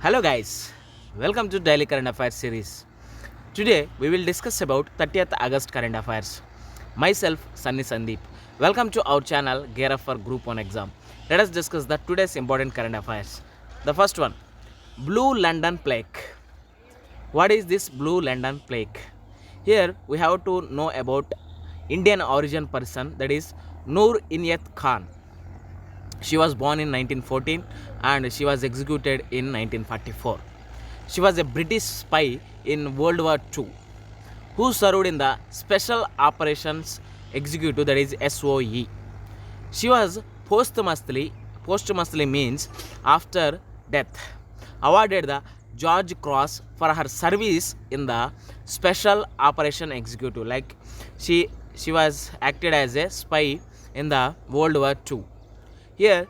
Hello guys, welcome to Daily Current Affairs series. Today we will discuss about 30th August current affairs. Myself Sunny Sandeep. Welcome to our channel Gear Up for Group 1 exam. Let us discuss the today's important current affairs. The first one, Blue London Plague. What is this Blue London Plague? Here we have to know about Indian origin person, that is Noor Inayat Khan. She was born in 1914 and she was executed in 1944. She was a British spy in World War II who served in the Special Operations Executive, that is SOE. She was posthumously means after death, awarded the George Cross for her service in the Special Operation Executive. Like she was acted as a spy in the World War II. Here,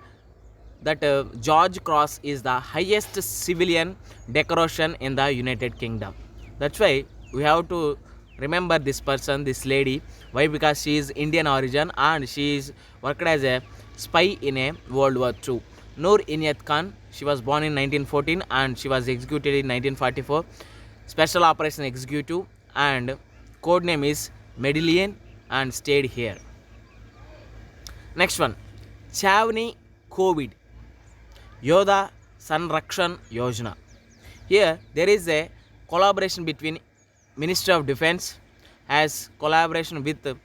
that George Cross is the highest civilian decoration in the United Kingdom. That's why we have to remember this person, this lady. Why? Because she is Indian origin and she is worked as a spy in a World War II. Noor Inayat Khan, she was born in 1914 and she was executed in 1944. Special Operation Executive and code name is Medallion and stayed here. Next one, Chavani COVID Yoda Sanrakshan Yojana. Here there is a collaboration between Ministry of Defence as collaboration with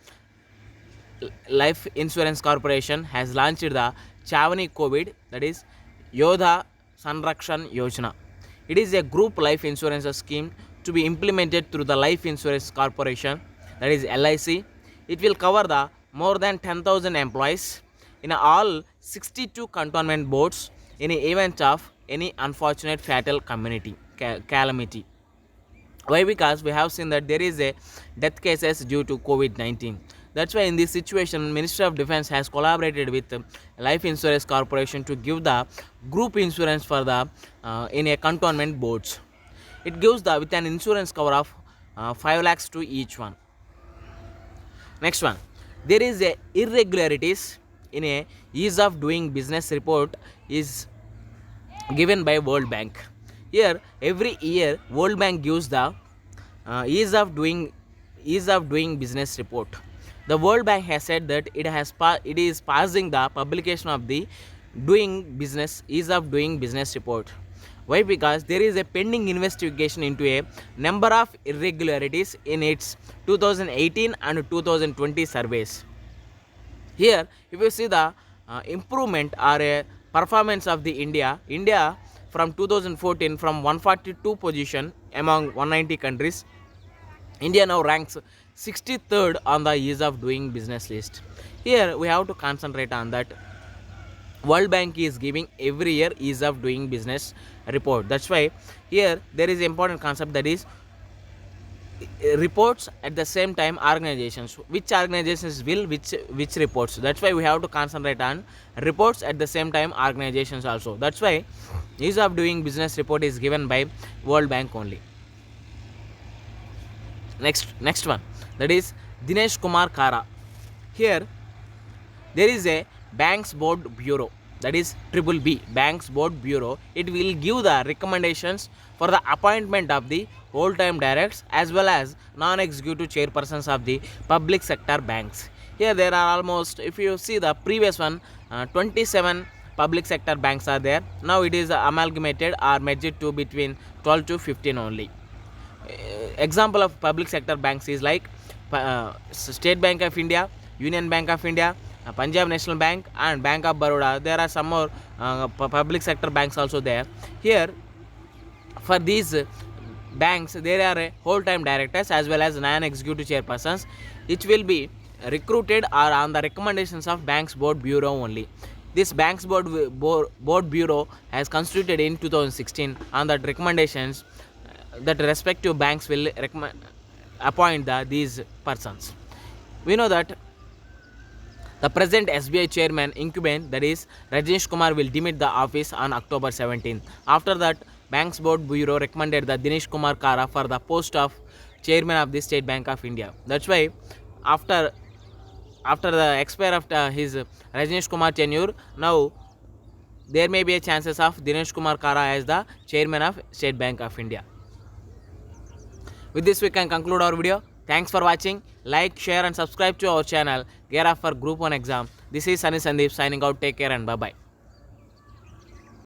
Life Insurance Corporation has launched the Chavani COVID, that is Yoda Sanrakshan Yojana. It is a group life insurance scheme to be implemented through the Life Insurance Corporation, that is LIC. It will cover the more than 10,000 employees in all 62 cantonment boards in the event of any unfortunate fatal calamity. Why? Because we have seen that there is a death cases due to COVID-19. That's why in this situation, Ministry of Defence has collaborated with Life Insurance Corporation to give the group insurance for the in a cantonment boards. It gives the with an insurance cover of 5 lakhs to each one. Next one, there is a irregularities in a ease of doing business report is given by World Bank. Here every year World Bank gives the ease of doing business report. The World Bank has said that it is passing the publication of the ease of doing business report. Why? Because there is a pending investigation into a number of irregularities in its 2018 and 2020 surveys. Here if you see the improvement or a performance of the India from 2014 from 142 position among 190 countries, India now ranks 63rd on the ease of doing business list. Here we have to concentrate on that. World Bank is giving every year ease of doing business report. That's why here there is important concept, that is reports at the same time organizations. Which organizations will which reports? That's why we have to concentrate on reports at the same time organizations also. That's why ease of doing business report is given by World Bank only. Next one, that is Dinesh Kumar Kara. Here there is a Banks Board Bureau, that is BBB, Banks Board Bureau. It will give the recommendations for the appointment of the whole-time directors as well as non-executive chairpersons of the public sector banks. Here there are almost, if you see the previous one, 27 public sector banks are there. Now it is amalgamated or merged to between 12 to 15 only. Example of public sector banks is like State Bank of India, Union Bank of India, Punjab National Bank and Bank of Baroda. There are some more public sector banks also there. Here for these banks there are whole-time directors as well as non-executive chairpersons. It will be recruited or on the recommendations of Banks Board Bureau only. This Banks Board Bureau has constituted in 2016. On that recommendations, that respective banks will appoint these persons. We know that the present SBI chairman incumbent, that is Rajneesh Kumar, will demit the office on October 17th. After that, Banks Board Bureau recommended the Dinesh Kumar Kara for the post of chairman of the State Bank of India. That's why after the expire of his Rajneesh Kumar tenure, now there may be a chances of Dinesh Kumar Kara as the chairman of State Bank of India. With this, we can conclude our video. Thanks for watching. Like, share and subscribe to our channel Gear Up for Group 1 exam. This is Sunny Sandeep signing out. Take care and bye-bye.